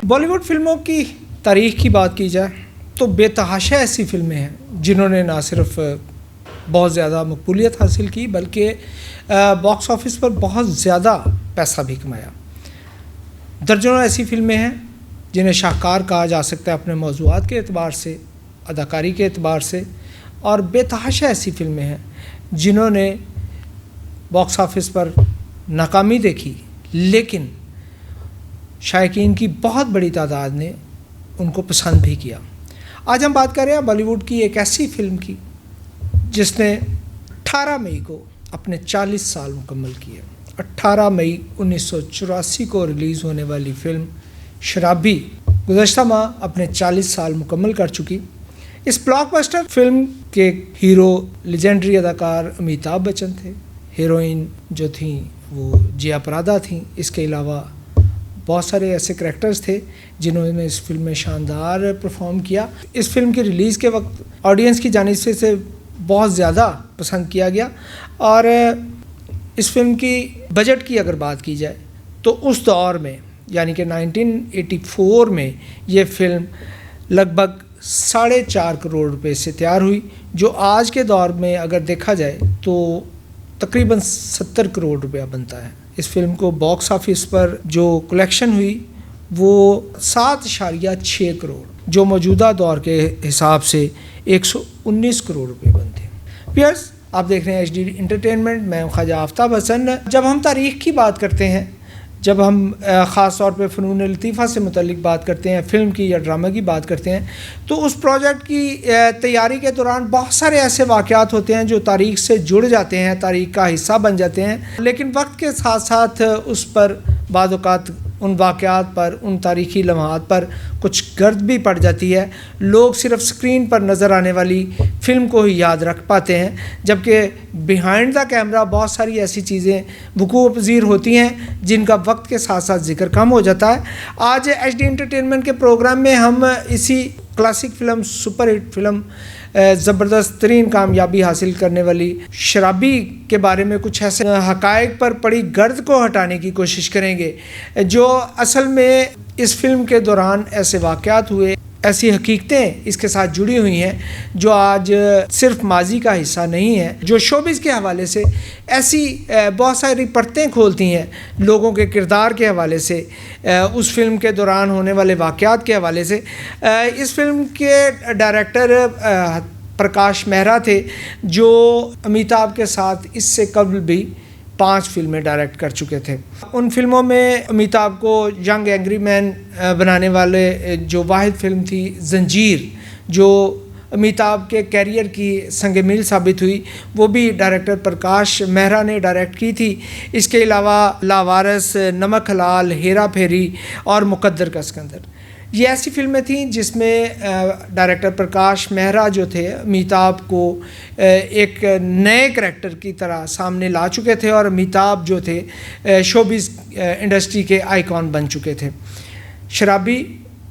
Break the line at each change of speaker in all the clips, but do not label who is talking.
बॉलीवुड फिल्मों की तारीख़ की बात की जाए तो बेतहाशा ऐसी फ़िल्में हैं जिन्होंने ना सिर्फ बहुत ज़्यादा मकबूलियत हासिल की बल्कि बॉक्स ऑफिस पर बहुत ज़्यादा पैसा भी कमाया। दर्जनों ऐसी फ़िल्में हैं जिन्हें शाहकार कहा जा सकता है अपने मौज़ूआत के एतबार से, अदाकारी के एतबार से, और बेतहाशा ऐसी फ़िल्में हैं जिन्होंने बॉक्स ऑफिस पर नाकामी देखी लेकिन शायकीन की बहुत बड़ी तादाद ने उनको पसंद भी किया। आज हम बात कर रहे हैं बॉलीवुड की एक ऐसी फ़िल्म की जिसने 18 मई को अपने 40 साल मुकम्मल किए। 18 मई 1984 को रिलीज़ होने वाली फ़िल्म शराबी गुज़श्ता माह अपने 40 साल मुकम्मल कर चुकी। इस ब्लॉकबस्टर फिल्म के हीरो लेजेंडरी अदाकार अमिताभ बच्चन थे। हीरोइन जो थी वो जिया परादा थी। इसके अलावा बहुत सारे ऐसे करैक्टर्स थे जिन्होंने इस फिल्म में शानदार परफॉर्म किया। इस फिल्म की रिलीज़ के वक्त ऑडियंस की जानिब से इसे बहुत ज़्यादा पसंद किया गया और इस फिल्म की बजट की अगर बात की जाए तो उस दौर में यानी कि 1984 में ये फिल्म लगभग 4.5 करोड़ रुपए से तैयार हुई, जो आज के दौर में अगर देखा जाए तो तकरीबन 70 करोड़ रुपया बनता है। इस फिल्म को बॉक्स ऑफिस पर जो कलेक्शन हुई वो 7.6 करोड़, जो मौजूदा दौर के हिसाब से 119 करोड़ रुपए बनते हैं। पियर्स, आप देख रहे हैं HD इंटरटेनमेंट, मैं हूं ख्वाजा आफ्ताब हसन। जब हम तारीख़ की बात करते हैं, जब हम ख़ास तौर पे फ़नून लतीफ़ा से मुतल्लिक बात करते हैं, फ़िल्म की या ड्रामा की बात करते हैं, तो उस प्रोजेक्ट की तैयारी के दौरान बहुत सारे ऐसे वाक़यात होते हैं जो तारीख़ से जुड़ जाते हैं, तारीख़ का हिस्सा बन जाते हैं, लेकिन वक्त के साथ साथ उस पर बाद औक़ात उन वाक़यात पर, उन तारीख़ी लम्हात पर कुछ गर्द भी पड़ जाती है। लोग सिर्फ स्क्रीन पर नज़र आने वाली फ़िल्म को ही याद रख पाते हैं, जबकि बिहाइंड द कैमरा बहुत सारी ऐसी चीज़ें वक़ूअ पज़ीर होती हैं जिनका वक्त के साथ साथ ज़िक्र कम हो जाता है। आज HD इंटरटेनमेंट के प्रोग्राम में हम इसी classic film, super hit film, ज़बरदस्त तरीन कामयाबी हासिल करने वाली शराबी के बारे में कुछ ऐसे हक़ाइक़ पर पड़ी गर्द को हटाने की कोशिश करेंगे जो असल में इस फिल्म के दौरान ऐसे वाक़यात हुए, ऐसी हकीकतें इसके साथ जुड़ी हुई हैं जो आज सिर्फ माजी का हिस्सा नहीं है, जो शोबिज़ के हवाले से ऐसी बहुत सारी परतें खोलती हैं, लोगों के किरदार के हवाले से, उस फिल्म के दौरान होने वाले वाक़यात के हवाले से। इस फिल्म के डायरेक्टर प्रकाश मेहरा थे जो अमिताभ के साथ इससे कबल भी 5 फिल्में डायरेक्ट कर चुके थे। उन फिल्मों में अमिताभ को यंग एंग्री मैन बनाने वाले जो वाहिद फिल्म थी ज़ंजीर, जो अमिताभ के कैरियर की संग मील साबित हुई, वो भी डायरेक्टर प्रकाश मेहरा ने डायरेक्ट की थी। इसके अलावा लावारिस, नमक हलाल, हेरा फेरी और मुकद्दर का सिकंदर, ये ऐसी फिल्में थीं जिसमें डायरेक्टर प्रकाश मेहरा जो थे अमिताभ को एक नए करैक्टर की तरह सामने ला चुके थे और अमिताभ जो थे शोबिज़ इंडस्ट्री के आइकॉन बन चुके थे। शराबी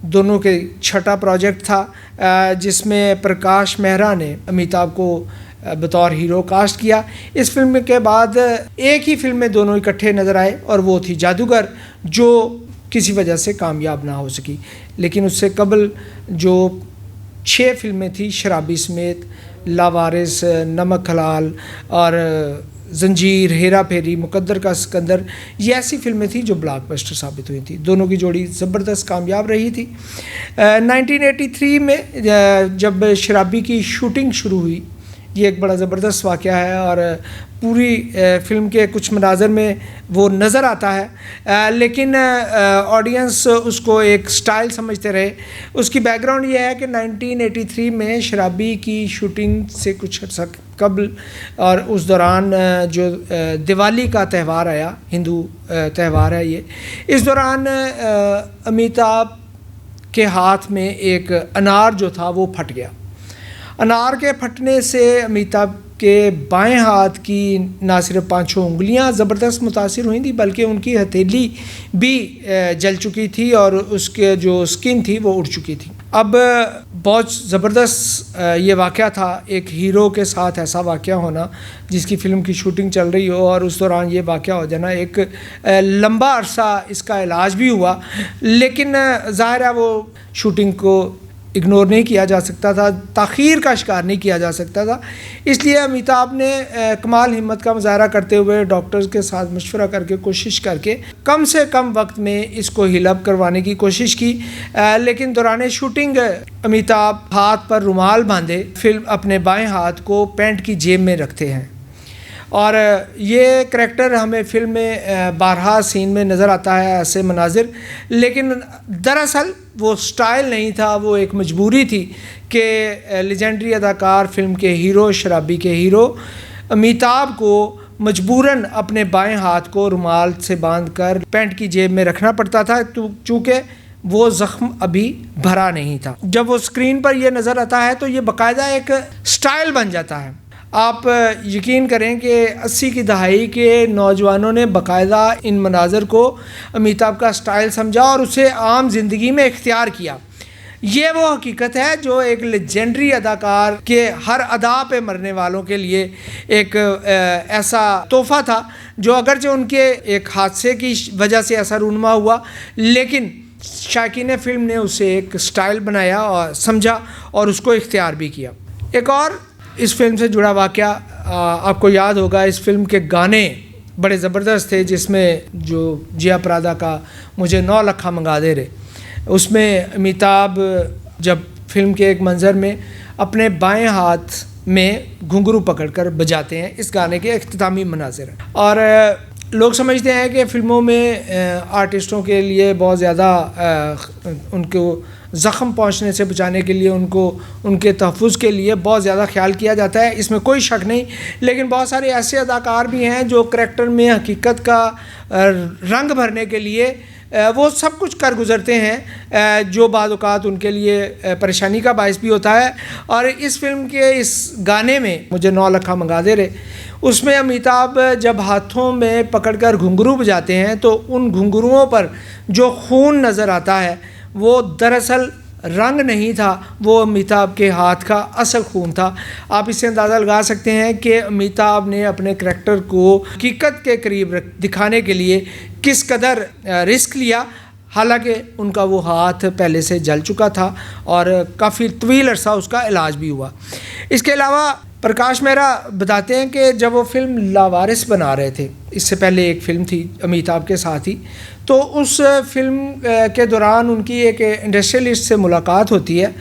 दोनों के छठा प्रोजेक्ट था जिसमें प्रकाश मेहरा ने अमिताभ को बतौर हीरो कास्ट किया। इस फिल्म के बाद एक ही फिल्म में दोनों इकट्ठे नज़र आए और वो थी जादूगर, जो किसी वजह से कामयाब ना हो सकी। लेकिन उससे कबल जो 6 फिल्में थी, शराबी समेत, लावारिस, नमक हलाल और ज़ंजीर, हेरा फेरी, मुकद्दर का सिकंदर, ये ऐसी फिल्में थी जो ब्लॉकबस्टर साबित हुई थी। दोनों की जोड़ी ज़बरदस्त कामयाब रही थी। 1983 में जब शराबी की शूटिंग शुरू हुई, ये एक बड़ा ज़बरदस्त वाक़या है और पूरी फ़िल्म के कुछ मनाज़र में वो नज़र आता है, लेकिन ऑडियंस उसको एक स्टाइल समझते रहे। उसकी बैकग्राउंड ये है कि 1983 में शराबी की शूटिंग से कुछ अर्सा कबल और उस दौरान जो दिवाली का त्यौहार आया, हिंदू त्यौहार है ये, इस दौरान अमिताभ के हाथ में एक अनार जो था वो फट गया। अनार के फटने से अमिताभ के बाएं हाथ की ना सिर्फ 5 उंगलियां ज़बरदस्त मुतासिर हुई थी बल्कि उनकी हथेली भी जल चुकी थी और उसके जो स्किन थी वो उड़ चुकी थी। अब बहुत ज़बरदस्त ये वाक़या था, एक हीरो के साथ ऐसा वाक़या होना जिसकी फ़िल्म की शूटिंग चल रही हो और उस दौरान ये वाक़या हो जाना। एक लंबा अरसा इसका इलाज भी हुआ, लेकिन ज़ाहिर है वो शूटिंग को इग्नोर नहीं किया जा सकता था, ताख़ीर का शिकार नहीं किया जा सकता था। इसलिए अमिताभ ने कमाल हिम्मत का मुज़ाहरा करते हुए डॉक्टर्स के साथ मशवरा करके कोशिश करके कम से कम वक्त में इसको हील अप करवाने की कोशिश की। लेकिन दौरान शूटिंग अमिताभ हाथ पर रुमाल बांधे फिल्म अपने बाएं हाथ को पैंट की जेब में रखते हैं और ये करैक्टर हमें फ़िल्म में बारहा सीन में नज़र आता है, ऐसे मनाजिर। लेकिन दरअसल वो स्टाइल नहीं था, वो एक मजबूरी थी कि लेजेंडरी अदाकार फ़िल्म के हीरो, शराबी के हीरो अमिताभ को मजबूरन अपने बाएं हाथ को रुमाल से बांधकर पैंट की जेब में रखना पड़ता था, चूँकि वो ज़ख्म अभी भरा नहीं था। जब वो स्क्रीन पर ये नज़र आता है तो ये बाकायदा एक स्टाइल बन जाता है। आप यकीन करें कि 80 की दहाई के नौजवानों ने बाकायदा इन मनाज़र को अमिताभ का स्टाइल समझा और उसे आम ज़िंदगी में इख्तियार किया। ये वो हकीकत है जो एक लेजेंडरी अदाकार के हर अदा पे मरने वालों के लिए एक ऐसा तोहफ़ा था जो अगरचे उनके एक हादसे की वजह से ऐसा रूनुमा हुआ, लेकिन शायकीन फ़िल्म ने उसे एक स्टाइल बनाया और समझा और उसको इख्तियार भी किया। एक और इस फिल्म से जुड़ा वाक़या आपको याद होगा, इस फिल्म के गाने बड़े ज़बरदस्त थे, जिसमें जो जिया परादा का मुझे 9 लखा मंगा दे रे, उसमें अमिताभ जब फिल्म के एक मंज़र में अपने बाएं हाथ में घुंघरू पकड़कर बजाते हैं, इस गाने के इख्तितामी मनाज़िर हैं। और लोग समझते हैं कि फ़िल्मों में आर्टिस्टों के लिए बहुत ज़्यादा उनको ज़ख़म पहुंचने से बचाने के लिए, उनको उनके तहफ़्फ़ुज़ के लिए बहुत ज़्यादा ख्याल किया जाता है, इसमें कोई शक नहीं। लेकिन बहुत सारे ऐसे अदाकार भी हैं जो करैक्टर में हकीकत का रंग भरने के लिए वो सब कुछ कर गुज़रते हैं जो बाद औक़ात उनके लिए परेशानी का बायस भी होता है। और इस फिल्म के इस गाने में मुझे 9 लखा मंगा दे रे, उसमें अमिताभ जब हाथों में पकड़कर घुंघरू बजाते हैं तो उन घुंघरुओं पर जो खून नज़र आता है वो दरअसल रंग नहीं था, वो अमिताभ के हाथ का असल खून था। आप इससे अंदाज़ा लगा सकते हैं कि अमिताभ ने अपने करैक्टर को हकीकत के करीब दिखाने के लिए किस कदर रिस्क लिया। हालांकि उनका वो हाथ पहले से जल चुका था और काफ़ी तवील अरसा उसका इलाज भी हुआ। इसके अलावा प्रकाश मेहरा बताते हैं कि जब वो फिल्म लावारिस बना रहे थे, इससे पहले एक फ़िल्म थी अमिताभ के साथ ही, तो उस फिल्म के दौरान उनकी एक इंडस्ट्रियलिस्ट से मुलाकात होती है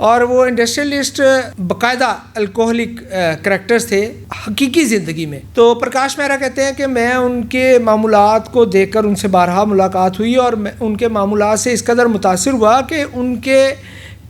और वो इंडस्ट्रियलिस्ट बाकायदा अल्कोहलिक करैक्टर्स थे हकीकी ज़िंदगी में। तो प्रकाश मेहरा कहते हैं कि मैं उनके मामूलात को देखकर, उनसे बारहा मुलाकात हुई और मैं उनके मामूलात से इस कदर मुतासिर हुआ कि उनके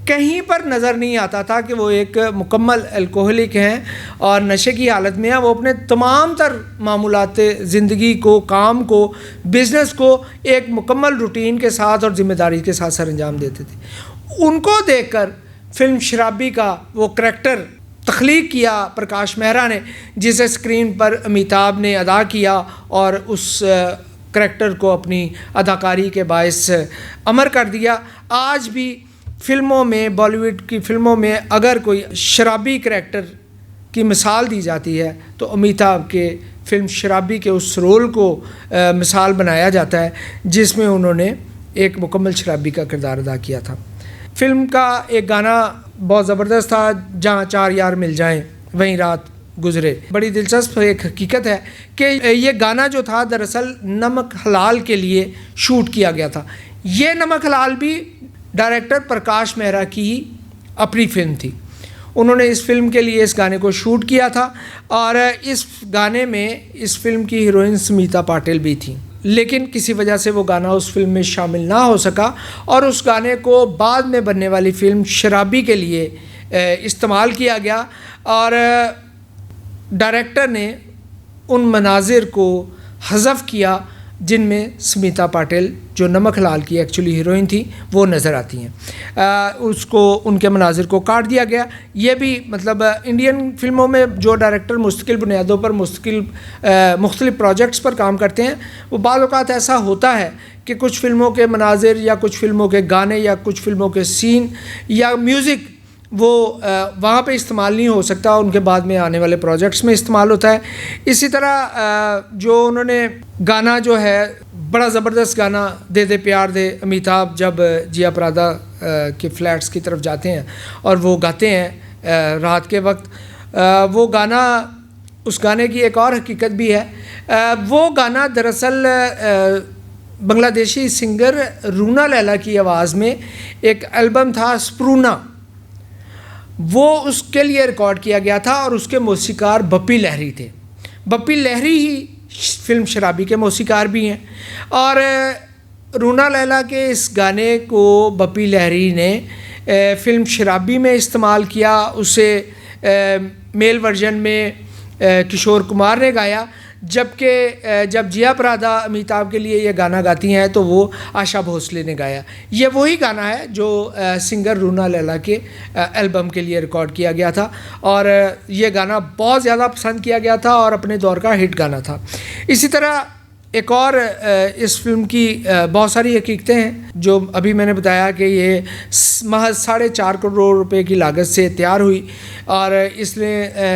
कहीं पर नज़र नहीं आता था कि वो एक मुकम्मल अल्कोहलिक हैं और नशे की हालत में हैं। वो अपने तमाम तर मामूलात ज़िंदगी को, काम को, बिज़नेस को एक मुकम्मल रूटीन के साथ और ज़िम्मेदारी के साथ सर अंजाम देते थे। उनको देखकर फ़िल्म शराबी का वो करैक्टर तख्लीक किया प्रकाश मेहरा ने, जिसे स्क्रीन पर अमिताभ ने अदा किया और उस करैक्टर को अपनी अदाकारी के बायस अमर कर दिया। आज भी फ़िल्मों में, बॉलीवुड की फ़िल्मों में अगर कोई शराबी करैक्टर की मिसाल दी जाती है तो अमिताभ के फ़िल्म शराबी के उस रोल को मिसाल बनाया जाता है जिसमें उन्होंने एक मुकम्मल शराबी का किरदार अदा किया था। फ़िल्म का एक गाना बहुत ज़बरदस्त था, जहाँ 4 यार मिल जाएं वहीं रात गुज़रे। बड़ी दिलचस्प एक हकीकत है कि ये गाना जो था दरअसल नमक हलाल के लिए शूट किया गया था। ये नमक हलाल भी डायरेक्टर प्रकाश मेहरा की अपनी फ़िल्म थी। उन्होंने इस फिल्म के लिए इस गाने को शूट किया था और इस गाने में इस फिल्म की हीरोइन स्मिता पाटिल भी थी, लेकिन किसी वजह से वो गाना उस फिल्म में शामिल ना हो सका और उस गाने को बाद में बनने वाली फ़िल्म शराबी के लिए इस्तेमाल किया गया और डायरेक्टर ने उन मनाजिर को हज़फ किया जिनमें स्मिता पाटिल, जो नमक हलाल की एक्चुअली हीरोइन थी, वो नज़र आती हैं। उसको, उनके मनाजिर को काट दिया गया। ये भी मतलब इंडियन फिल्मों में जो डायरेक्टर मुस्तकिल बुनियादों पर मुख्तलिफ प्रोजेक्ट्स पर काम करते हैं, वो बाज़ औक़ात ऐसा होता है कि कुछ फ़िल्मों के मनाजिर या कुछ फ़िल्मों के गाने या कुछ फ़िल्मों के सीन या म्यूज़िक वो वहाँ पे इस्तेमाल नहीं हो सकता, उनके बाद में आने वाले प्रोजेक्ट्स में इस्तेमाल होता है। इसी तरह जो उन्होंने गाना जो है बड़ा ज़बरदस्त गाना दे दे प्यार दे, अमिताभ जब जिया परादा के फ्लैट्स की तरफ जाते हैं और वो गाते हैं रात के वक्त, वो गाना, उस गाने की एक और हकीकत भी है। वो गाना दरअसल बांग्लादेशी सिंगर रूना लैला की आवाज़ में एक एल्बम था स्प्रूना, वो उसके लिए रिकॉर्ड किया गया था और उसके मौसीकार बप्पी लहरी थे। बप्पी लहरी ही फिल्म शराबी के मौसीकार भी हैं और रूना लैला के इस गाने को बप्पी लहरी ने फिल्म शराबी में इस्तेमाल किया। उसे मेल वर्जन में किशोर कुमार ने गाया, जबकि जब जिया परादा अमिताभ के लिए ये गाना गाती हैं तो वो आशा भोसले ने गाया। ये वही गाना है जो सिंगर रूना लैला के एल्बम के लिए रिकॉर्ड किया गया था और ये गाना बहुत ज़्यादा पसंद किया गया था और अपने दौर का हिट गाना था। इसी तरह एक और इस फिल्म की बहुत सारी हकीकतें हैं जो अभी मैंने बताया कि ये महज 4.5 करोड़ रुपए की लागत से तैयार हुई और इसने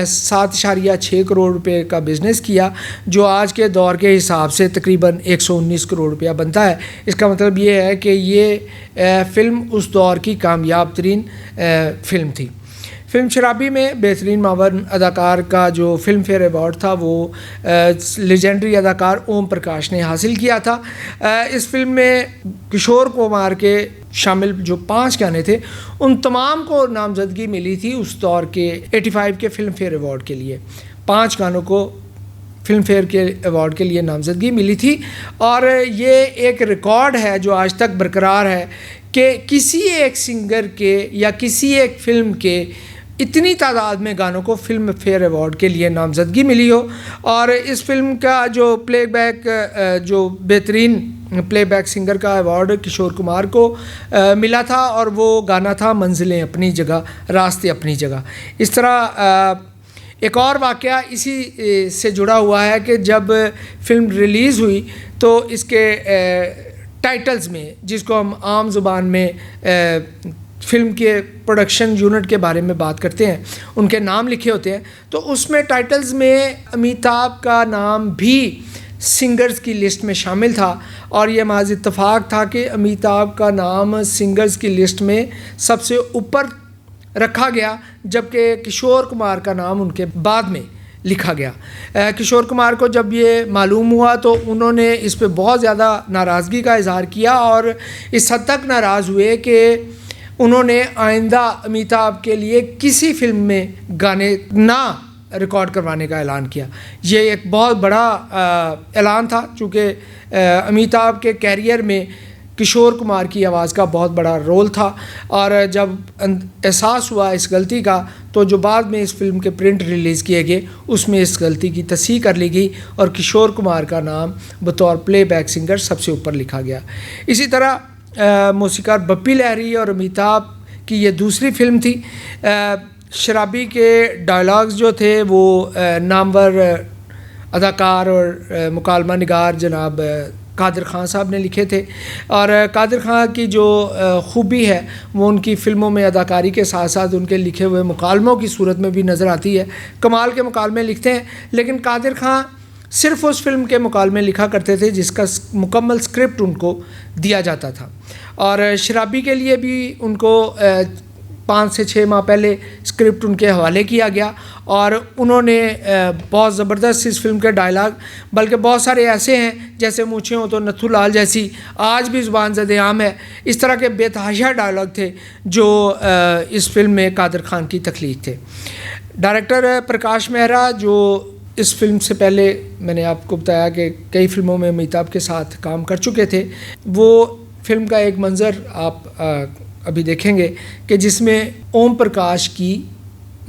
7.6 करोड़ रुपए का बिज़नेस किया, जो आज के दौर के हिसाब से तकरीबन 119 करोड़ रुपया बनता है। इसका मतलब ये है कि ये फ़िल्म उस दौर की कामयाब तरीन फ़िल्म थी। फिल्म शराबी में बेहतरीन मावन अदाकार का जो फिल्म फेयर अवार्ड था वो लेजेंडरी अदाकार ओम प्रकाश ने हासिल किया था। इस फिल्म में किशोर कुमार के शामिल जो 5 गाने थे उन तमाम को नामजदगी मिली थी उस दौर के 85 के फिल्म फेयर अवार्ड के लिए। 5 गानों को फिल्म फेयर के अवार्ड के लिए नामजदगी मिली थी और ये एक रिकॉर्ड है जो आज तक बरकरार है कि किसी एक सिंगर के या किसी एक फिल्म के इतनी तादाद में गानों को फिल्म फेयर अवार्ड के लिए नामजदगी मिली हो। और इस फिल्म का जो प्लेबैक, जो बेहतरीन प्लेबैक सिंगर का अवार्ड किशोर कुमार को मिला था और वो गाना था मंजिलें अपनी जगह रास्ते अपनी जगह। इस तरह एक और वाक़या इसी से जुड़ा हुआ है कि जब फिल्म रिलीज़ हुई तो इसके टाइटल्स में, जिसको हम आम ज़ुबान में फिल्म के प्रोडक्शन यूनिट के बारे में बात करते हैं, उनके नाम लिखे होते हैं, तो उसमें टाइटल्स में अमिताभ का नाम भी सिंगर्स की लिस्ट में शामिल था और ये महज इत्तेफाक था कि अमिताभ का नाम सिंगर्स की लिस्ट में सबसे ऊपर रखा गया, जबकि किशोर कुमार का नाम उनके बाद में लिखा गया। किशोर कुमार को जब ये मालूम हुआ तो उन्होंने इस पे बहुत ज़्यादा नाराज़गी का इज़हार किया और इस हद तक नाराज़ हुए कि उन्होंने आइंदा अमिताभ के लिए किसी फिल्म में गाने ना रिकॉर्ड करवाने का ऐलान किया। ये एक बहुत बड़ा ऐलान था चूँकि अमिताभ के कैरियर में किशोर कुमार की आवाज़ का बहुत बड़ा रोल था और जब एहसास हुआ इस गलती का तो जो बाद में इस फिल्म के प्रिंट रिलीज़ किए गए उसमें इस गलती की तस्हीह कर ली गई और किशोर कुमार का नाम बतौर प्लेबैक सिंगर सबसे ऊपर लिखा गया। इसी तरह मौसीकार बप्पी लहरी और अमिताभ की ये दूसरी फिल्म थी। शराबी के डायलॉग्स जो थे वो नामवर अदाकार और मुकालमा निगार जनाब कादिर ख़ान साहब ने लिखे थे और कादिर ख़ान की जो खूबी है वो उनकी फ़िल्मों में अदाकारी के साथ साथ उनके लिखे हुए मुकालमों की सूरत में भी नज़र आती है। कमाल के मुकालमे लिखते हैं, लेकिन कादिर ख़ान सिर्फ़ उस फिल्म के मुकालमे लिखा करते थे जिसका मुकम्मल स्क्रिप्ट उनको दिया जाता था। और शराबी के लिए भी उनको 5 से 6 माह पहले स्क्रिप्ट उनके हवाले किया गया और उन्होंने बहुत ज़बरदस्त इस फिल्म के डायलॉग, बल्कि बहुत सारे ऐसे हैं जैसे मूछें हो तो नथु लाल जैसी आज भी ज़ुबान ज़द-ए-आम है, इस तरह के बेतहाशा डायलॉग थे जो इस फिल्म में कादिर ख़ान की तख्लीक़ थे। डायरेक्टर प्रकाश मेहरा जो इस फिल्म से पहले मैंने आपको बताया कि कई फिल्मों में अमिताभ के साथ काम कर चुके थे, वो फिल्म का एक मंज़र आप अभी देखेंगे कि जिसमें ओम प्रकाश की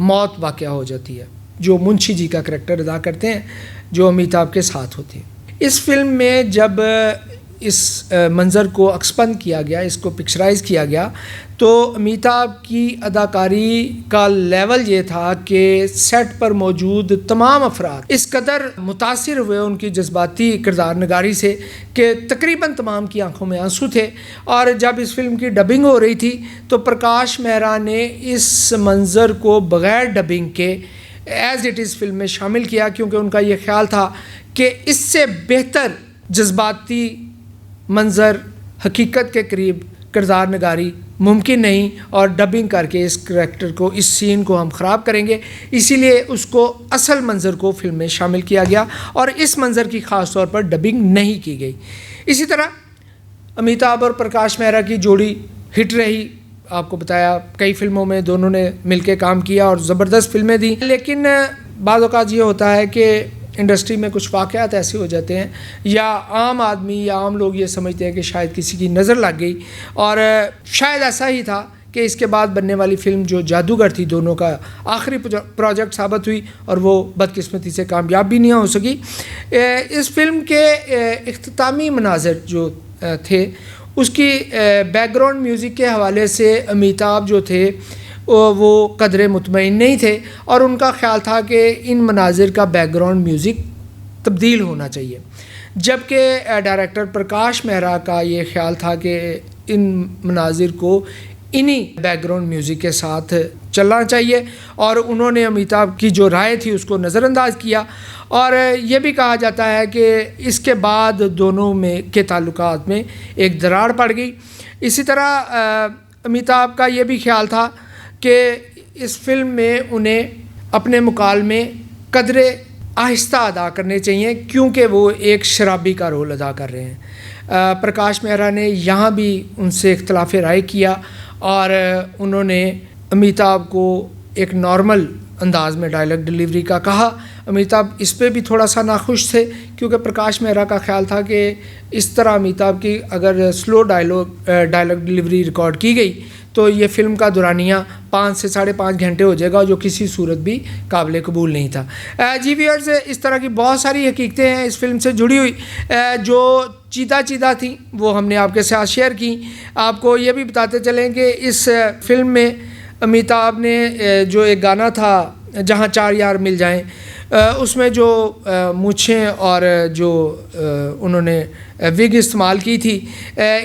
मौत वाक़या हो जाती है, जो मुंशी जी का करैक्टर अदा करते हैं जो अमिताभ के साथ होते हैं। इस फिल्म में जब इस मंज़र को एक्सपंड किया गया, इसको पिक्चराइज़ किया गया, तो अमिताभ की अदाकारी का लेवल ये था कि सेट पर मौजूद तमाम अफराद इस कदर मुतासिर हुए उनकी जज्बाती किरदार नगारी से कि तकरीबन तमाम की आंखों में आंसू थे। और जब इस फिल्म की डबिंग हो रही थी तो प्रकाश मेहरा ने इस मंज़र को बग़ैर डबिंग के एज़ इट इज़ फिल्म में शामिल किया, क्योंकि उनका ये ख्याल था कि इससे बेहतर जज्बाती मंज़र, हकीकत के करीब किरदार नगारी मुमकिन नहीं, और डबिंग करके इस करैक्टर को, इस सीन को हम ख़राब करेंगे। इसीलिए उसको असल मंज़र को फिल्म में शामिल किया गया और इस मंज़र की ख़ास तौर पर डबिंग नहीं की गई। इसी तरह अमिताभ और प्रकाश मेहरा की जोड़ी हिट रही। आपको बताया कई फिल्मों में दोनों ने मिलकर काम किया और ज़बरदस्त फिल्में दी। लेकिन बाज़ औक़ात ये होता है कि इंडस्ट्री में कुछ वाक़यात ऐसे हो जाते हैं, या आम आदमी या आम लोग ये समझते हैं कि शायद किसी की नज़र लग गई, और शायद ऐसा ही था कि इसके बाद बनने वाली फ़िल्म जो जादूगर थी, दोनों का आखिरी प्रोजेक्ट साबित हुई और वो बदकिस्मती से कामयाब भी नहीं हो सकी। इस फिल्म के इख्तितामी मनाज़िर जो थे, उसकी बैकग्राउंड म्यूज़िक के हवाले से अमिताभ जो थे वो कदरे मुतमईन नहीं थे, और उनका ख्याल था कि इन मनाजिर का बैकग्राउंड म्यूज़िक तब्दील होना चाहिए, जबकि डायरेक्टर प्रकाश मेहरा का ये ख्याल था कि इन मनाजिर को इन्हीं बैकग्राउंड म्यूज़िक के साथ चलना चाहिए, और उन्होंने अमिताभ की जो राय थी उसको नज़रअंदाज किया। और ये भी कहा जाता है कि इसके बाद दोनों में के ताल्लुकात में एक दरार पड़ गई। इसी तरह अमिताभ का ये भी ख्याल था कि इस फिल्म में उन्हें अपने मुकालमे कदरे आहिस्ता अदा करने चाहिए, क्योंकि वो एक शराबी का रोल अदा कर रहे हैं। प्रकाश मेहरा ने यहाँ भी उनसे इख्तिलाफ़ राय किया और उन्होंने अमिताभ को एक नॉर्मल अंदाज में डायलॉग डिलीवरी का कहा। अमिताभ इस पे भी थोड़ा सा नाखुश थे, क्योंकि प्रकाश मेहरा का ख्याल था कि इस तरह अमिताभ की अगर स्लो डायलॉग डिलीवरी रिकॉर्ड की गई तो ये फ़िल्म का दुरानिया 5 से 5.5 घंटे हो जाएगा, जो किसी सूरत भी काबिल कबूल नहीं था। जी व्यूअर्स, इस तरह की बहुत सारी हकीकतें हैं इस फिल्म से जुड़ी हुई, जो चीदा थी वो हमने आपके साथ शेयर की। आपको ये भी बताते चलें कि इस फिल्म में अमिताभ ने जो एक गाना था जहाँ चार यार मिल जाएं, उसमें जो मूछें और जो उन्होंने विग इस्तेमाल की थी,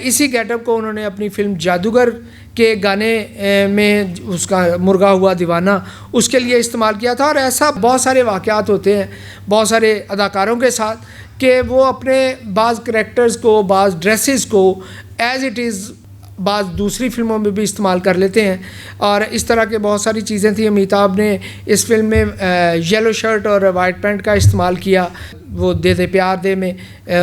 इसी गेटअप को उन्होंने अपनी फ़िल्म जादूगर के गाने में, उसका मुर्गा हुआ दीवाना, उसके लिए इस्तेमाल किया था। और ऐसा बहुत सारे वाक़यात होते हैं बहुत सारे अदाकारों के साथ कि वो अपने बाज़ करैक्टर्स को, बाज़ ड्रेसेस को एज़ इट इज़ बाज़ दूसरी फ़िल्मों में भी इस्तेमाल कर लेते हैं, और इस तरह के बहुत सारी चीज़ें थी। अमिताभ ने इस फिल्म में येलो शर्ट और वाइट पैंट का इस्तेमाल किया, वो दे दे प्यार दे में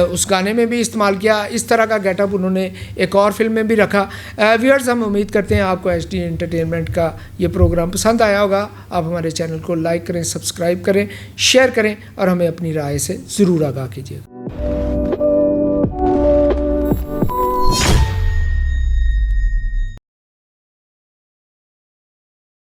उस गाने में भी इस्तेमाल किया। इस तरह का गेटअप उन्होंने एक और फिल्म में भी रखा। व्यूअर्स, हम उम्मीद करते हैं आपको HD एंटरटेनमेंट का ये प्रोग्राम पसंद आया होगा। आप हमारे चैनल को लाइक करें, सब्सक्राइब करें, शेयर करें और हमें अपनी राय से ज़रूर आगाह कीजिएगा।